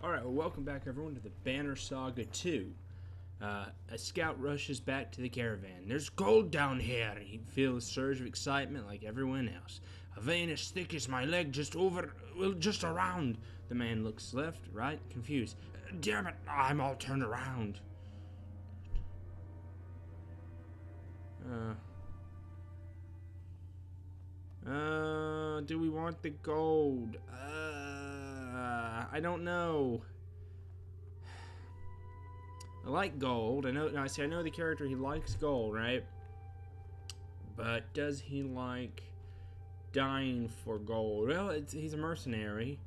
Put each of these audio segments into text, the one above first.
Alright, well, welcome back everyone to the Banner Saga 2. A scout rushes back to the caravan. There's gold down here. He feels a surge of excitement like everyone else. A vein as thick as my leg just around. The man looks left, right, confused. Damn it, I'm all turned around. Do we want the gold? I don't know. I like gold. I know the character, he likes gold, right? But does he like dying for gold? Well, he's a mercenary.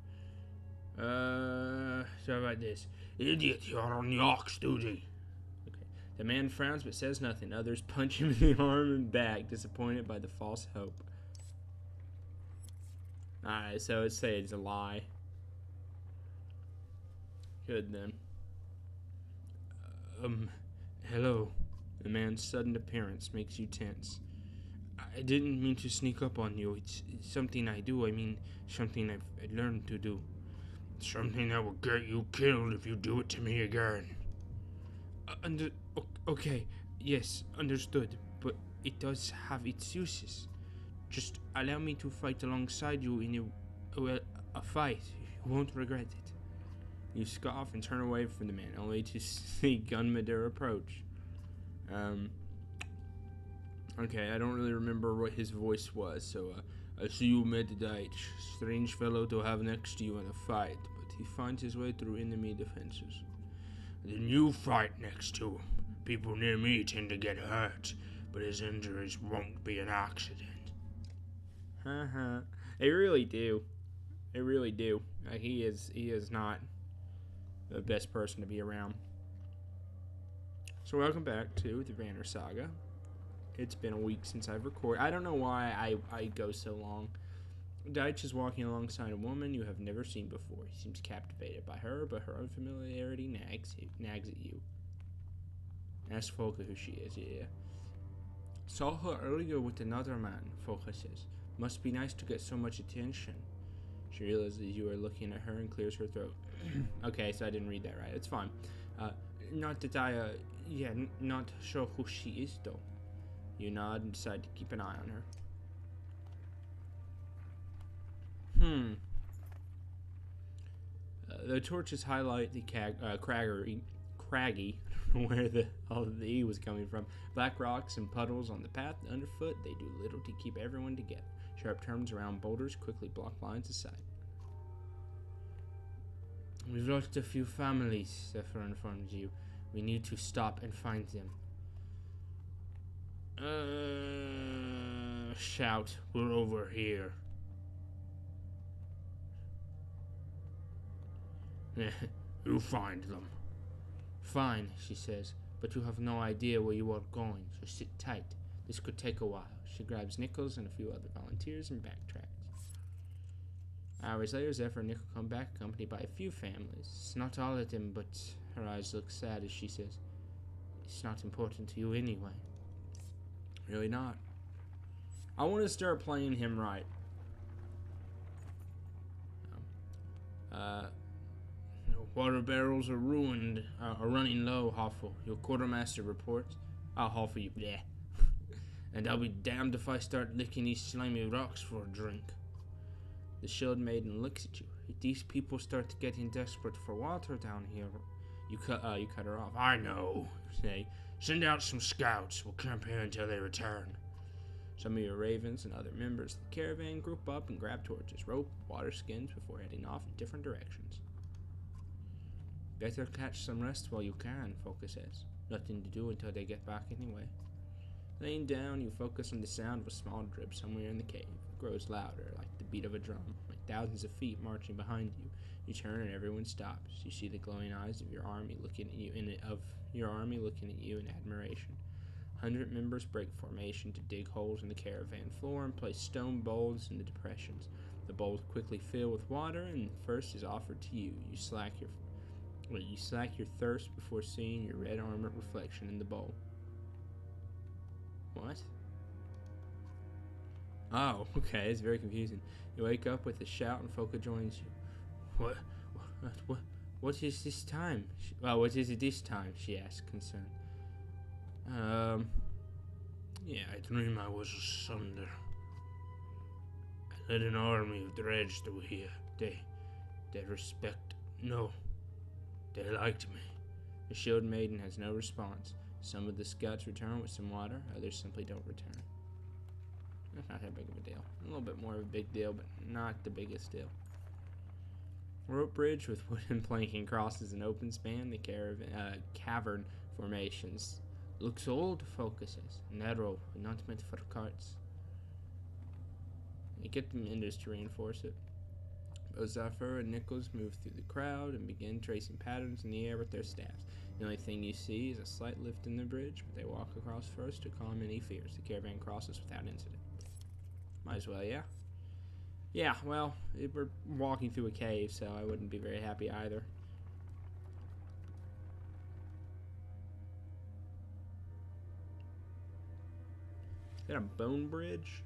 So how about this? Idiot, you're on the ox duty. Okay. The man frowns but says nothing. Others punch him in the arm and back, disappointed by the false hope. Alright, so it's a lie. Good then. Hello. The man's sudden appearance makes you tense. I didn't mean to sneak up on you. It's something I do. I mean, something I've learned to do. Something that will get you killed if you do it to me again. Okay, yes, understood. But it does have its uses. Just allow me to fight alongside you in a fight. You won't regret it. You scoff and turn away from the man, only to see Gunmadir approach. Okay, I don't really remember what his voice was, so, I see you meditate. Strange fellow to have next to you in a fight, but he finds his way through enemy defenses. Then you fight next to him. People near me tend to get hurt, but his injuries won't be an accident. They really do. They really do. He is not the best person to be around. So welcome back to the Banner Saga. It's been a week since I've recorded. I don't know why I go so long. Deitch is walking alongside a woman you have never seen before. He seems captivated by her, but her unfamiliarity nags at you. Ask Folka who she is, yeah. Saw her earlier with another man, Folka says. Must be nice to get so much attention. She realizes you are looking at her and clears her throat. Okay, so I didn't read that right. It's fine. Not that not sure who she is, though. You nod and decide to keep an eye on her. The torches highlight the craggy, where all of the E was coming from. Black rocks and puddles on the path underfoot. They do little to keep everyone together. Sharp turns around boulders quickly block lines of sight. We've lost a few families, Zephyr informs you. We need to stop and find them. Shout, we're over here. You find them. Fine, she says, but you have no idea where you are going, so sit tight. This could take a while. She grabs Nichols and a few other volunteers and backtracks. Hours later, Zephyr and Nickel come back, accompanied by a few families. It's not all of them, but her eyes look sad as she says, it's not important to you anyway. Really not. I want to start playing him right. Water barrels are ruined, are running low, Hoffel. Your quartermaster reports. I'll Hoffel you, bleh. And I'll be damned if I start licking these slimy rocks for a drink. The shield maiden looks at you. If these people start getting desperate for water down here, you cut her off. I know, you say. Send out some scouts. We'll camp here until they return. Some of your ravens and other members of the caravan group up and grab torches, rope, water skins before heading off in different directions. Better catch some rest while you can, Folka says. Nothing to do until they get back anyway. Laying down, you focus on the sound of a small drip somewhere in the cave. It grows louder, like the beat of a drum, like thousands of feet marching behind you. You turn and everyone stops. You see the glowing eyes of your army looking at you in admiration. 100 members break formation to dig holes in the caravan floor and place stone bowls in the depressions. The bowls quickly fill with water, and first is offered to you. You slack your thirst before seeing your red armor reflection in the bowl. What? Oh, okay, it's very confusing. You wake up with a shout and Folka joins you. What is this time? What is it this time? She asked, concerned. Yeah, I dream I was asunder. I led an army of dreads through here. They respect. No, they liked me. The shield maiden has no response. Some of the scouts return with some water, others simply don't return. That's not that big of a deal. A little bit more of a big deal, but not the biggest deal. Rope bridge with wooden planking crosses an open span. The cavern formations. Looks old, Focus says. Narrow, but not meant for carts. You get the Minders to reinforce it. Both Zephyr and Nichols move through the crowd and begin tracing patterns in the air with their staffs. The only thing you see is a slight lift in the bridge, but they walk across first to calm any fears. The caravan crosses without incident. Might as well, yeah? Yeah, well, we're walking through a cave, so I wouldn't be very happy either. Is that a bone bridge?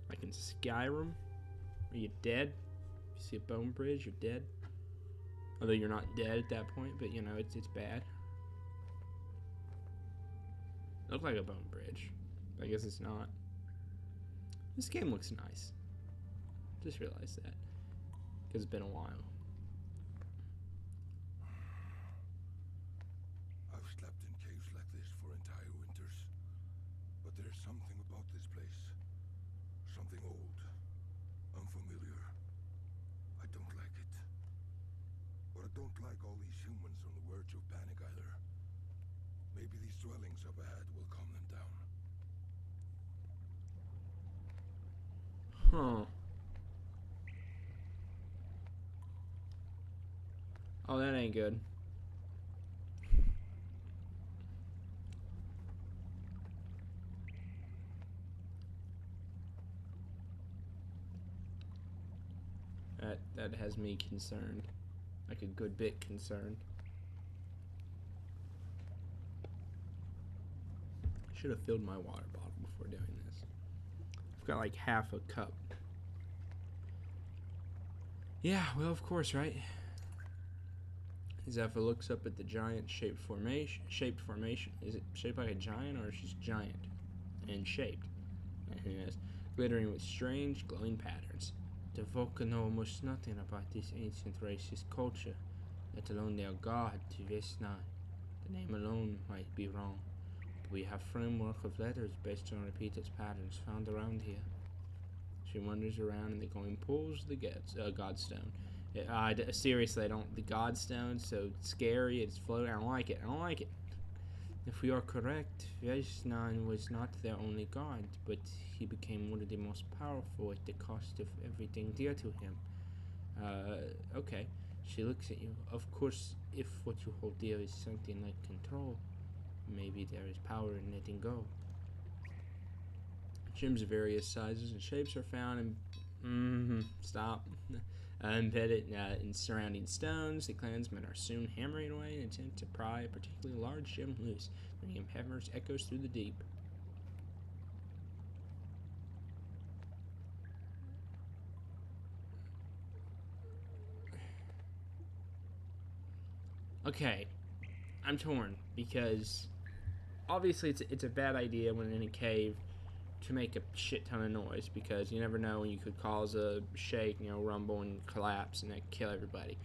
Like in Skyrim? Are you dead? If you see a bone bridge, you're dead. Although you're not dead at that point, but you know, it's bad. Look like a bone bridge. I guess it's not. This game looks nice. Just realized that. Because it's been a while. I've slept in caves like this for entire winters. But there's something about this place. Something old. Unfamiliar. I don't like it. But I don't like all these humans on the verge of panic either. Maybe these dwellings up ahead will calm them down. Huh. Oh, that ain't good. That has me concerned. Like a good bit concerned. Should have filled my water bottle before doing this. I've got like half a cup. Yeah, well, of course, right? Zephyr looks up at the giant shaped formation. Is it shaped like a giant, or is it just giant and shaped? And it is glittering with strange, glowing patterns. The Vulcan know almost nothing about this ancient racist culture, let alone their god, Vesna. The name alone might be wrong, but we have framework of letters based on repeated patterns found around here. She wanders around in the glowing pools of the Godstone. Seriously, the Godstone, so scary, it's floating. I don't like it. If we are correct, Vesnan was not their only god, but he became one of the most powerful at the cost of everything dear to him. Okay. She looks at you. Of course, if what you hold dear is something like control, maybe there is power in letting go. Gems of various sizes and shapes are found embedded in surrounding stones. The clansmen are soon hammering away in an attempt to pry a particularly large gem loose, bringing hammers echoes through the deep. Okay, I'm torn because obviously it's a bad idea when in a cave to make a shit ton of noise, because you never know when you could cause a shake, rumble and collapse and that kill everybody.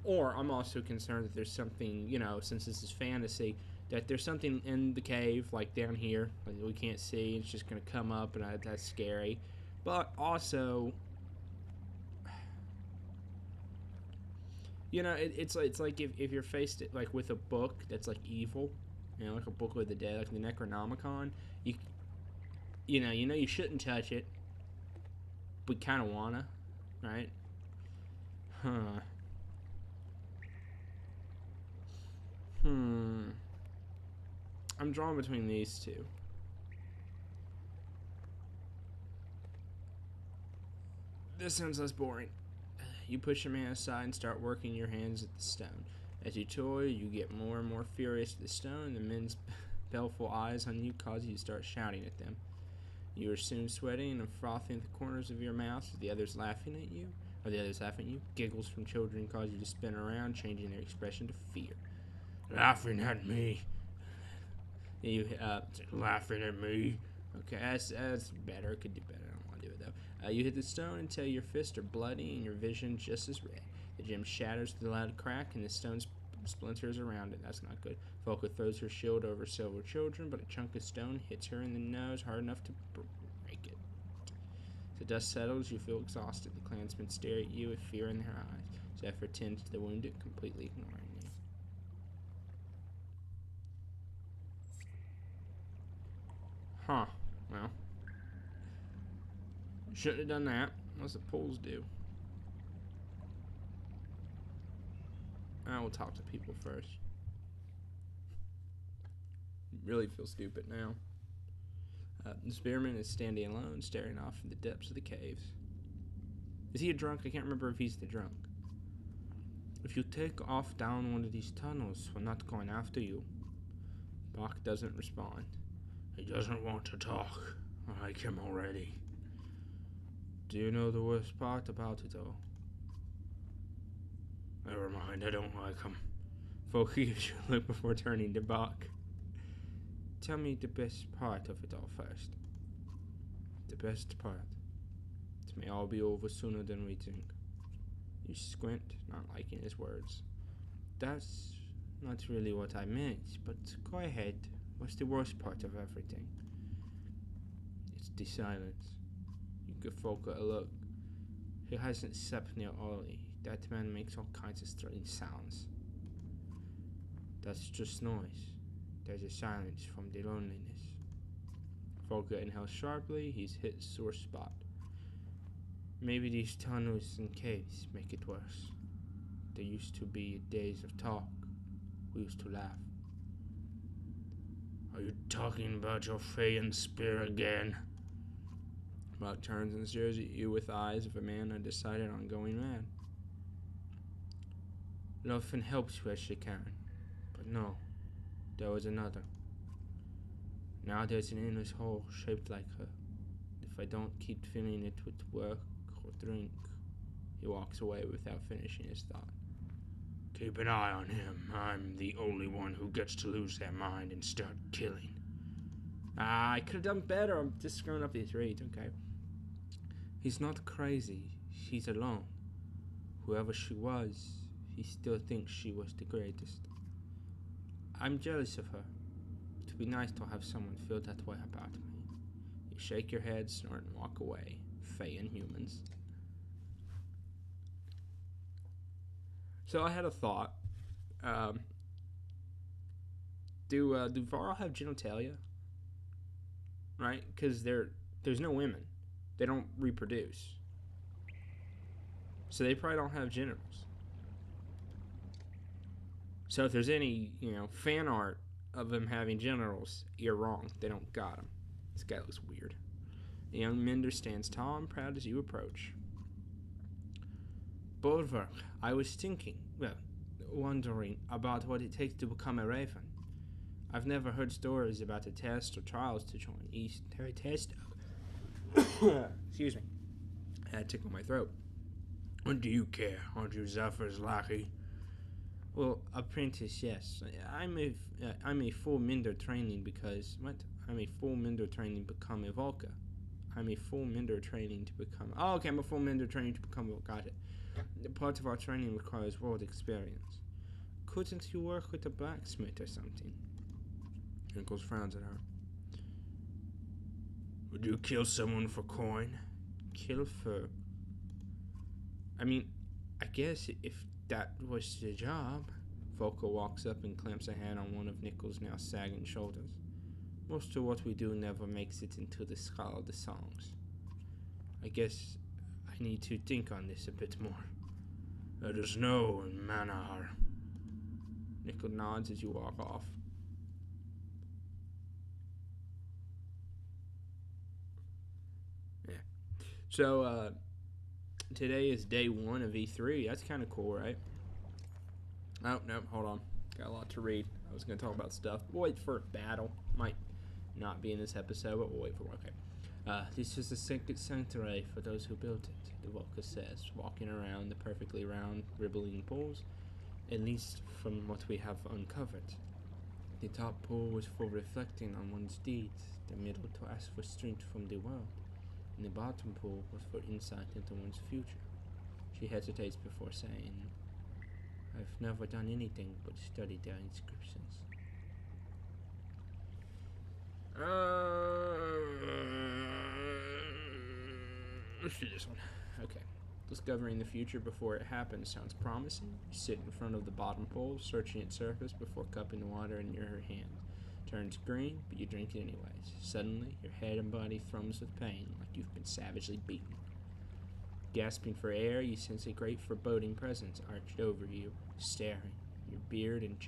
Or I'm also concerned that there's something, since this is fantasy, that there's something in the cave, like down here, like we can't see. It's just gonna come up, and that's scary. But also, it's like if you're faced like with a book that's like evil, like a book with the dead, like the Necronomicon, you shouldn't touch it, but kind of wanna, right? Huh. I'm drawn between these two. This sounds less boring. You push your man aside and start working your hands at the stone. As you toy, you get more and more furious at the stone. The men's baleful eyes on you cause you to start shouting at them. You are soon sweating and frothing at the corners of your mouth as the others laughing at you. Are the others laughing at you? Giggles from children cause you to spin around, changing their expression to fear. Laughing at me. You laughing at me. Okay, that's better. Could do better. I don't want to do it though. You hit the stone until your fists are bloody and your vision just as red. The gem shatters with a loud crack and the stone splinters around it. That's not good. Volka throws her shield over several children, but a chunk of stone hits her in the nose hard enough to break it. As the dust settles, you feel exhausted. The clansmen stare at you with fear in their eyes. Zephyr tends to the wounded, completely ignoring you. Huh. Well. Shouldn't have done that. What's the polls do? I will talk to people first. Really feel stupid now. The spearman is standing alone, staring off in the depths of the caves. Is he a drunk? I can't remember if he's the drunk. If you take off down one of these tunnels, we're not going after you. Bach doesn't respond. He doesn't want to talk. I like him already. Do you know the worst part about it all? Never mind, I don't like him. Volker gives you a look before turning to Bach. Tell me the best part of it all first. The best part. It may all be over sooner than we think. You squint, not liking his words. That's not really what I meant, but go ahead. What's the worst part of everything? It's the silence. You give Volker a look. He hasn't slept near Ollie. That man makes all kinds of strange sounds. That's just noise. There's a silence from the loneliness. Volker inhales sharply. He's hit a sore spot. Maybe these tunnels and caves make it worse. There used to be days of talk. We used to laugh. Are you talking about your Feyan spear again? Buck turns and stares at you with eyes of a man undecided on going mad. Lofin helps where she can, but no, there was another. Now there's an endless hole shaped like her. If I don't keep filling it with work or drink, he walks away without finishing his thought. Keep an eye on him. I'm the only one who gets to lose their mind and start killing. I could have done better. I'm just screwing up these reads, okay? He's not crazy. She's alone. Whoever she was, he still thinks she was the greatest. I'm jealous of her. It would be nice to have someone feel that way about me. You shake your head, snort, and walk away. Fae and humans. So I had a thought. Do Varl have genitalia? Right? Because there's no women. They don't reproduce. So they probably don't have genitals. So if there's any, fan art of them having genitals, you're wrong. They don't got them. This guy looks weird. The young Minder stands tall and proud as you approach. Bolver, I was wondering about what it takes to become a raven. I've never heard stories about the tests or trials to join East Terry Test. Excuse me. I had to tickle my throat. What do you care? Aren't you Zephyr's lackey? Well, apprentice, yes. I'm a full Minder training because what? I'm a full Minder training to become a Volca. I'm a full Minder training to become. Oh, okay. I'm a full Minder training to become. Got it. The part of our training requires world experience. Couldn't you work with a blacksmith or something? Nichols frowns at her. Would you kill someone for coin? Kill for... I mean, I guess if that was the job. Volker walks up and clamps a hand on one of Nichols' now sagging shoulders. Most of what we do never makes it into the skull of the songs. I guess I need to think on this a bit more. Let us know in Manar. Nichols nods as you walk off. Yeah. So, today is day 1 of E3. That's kind of cool, right? Oh, no, hold on. Got a lot to read. I was going to talk about stuff. We'll wait for a battle. Might not be in this episode, but we'll wait for one. Okay. This was a sacred sanctuary for those who built it, the Walker says, walking around the perfectly round, rippling pools, at least from what we have uncovered. The top pool was for reflecting on one's deeds, the middle to ask for strength from the world, and the bottom pool was for insight into one's future. She hesitates before saying, I've never done anything but study their inscriptions. Let's do this one. Okay. Discovering the future before it happens sounds promising. You sit in front of the bottom pool, searching its surface before cupping the water in your hand. Turns green, but you drink it anyways. Suddenly, your head and body thrums with pain, like you've been savagely beaten. Gasping for air, you sense a great foreboding presence arched over you, staring. Your beard and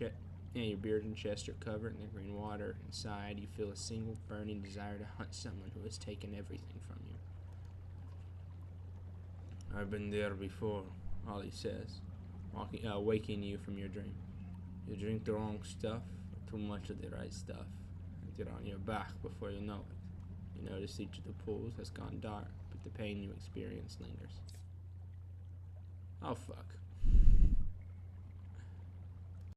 chest are covered in the green water. Inside, you feel a single burning desire to hunt someone who has taken everything from you. I've been there before, Ollie says, waking you from your dream. You drink the wrong stuff, or too much of the right stuff, and you're on your back before you know it. You notice each of the pools has gone dark, but the pain you experience lingers. Oh fuck.